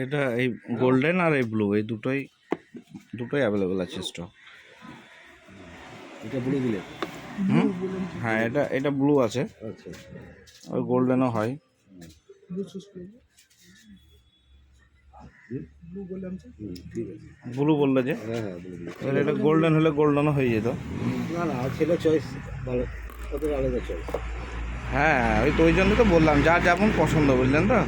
এটা এই গোল্ডেন আর এই ব্লু এই দুটোই অ্যাভেলেবেল আছে স্টক। এটা ব্লু দিলে হ্যাঁ, এটা ব্লু আছে, আচ্ছা আর গোল্ডেনও হয়। ঠিক আছে। ব্লু বললে যে হ্যাঁ হ্যাঁ ব্লু দিলে এবার এটা গোল্ডেন হলে গোল্ডেনও হয়ে যেত। না না ছেলে চয়েস ভালো, ওদের আলাদা চয়েস। হ্যাঁ, ওই তো ওই জন্য তো বললাম, যার যেমন পছন্দ, বুঝলেন তো।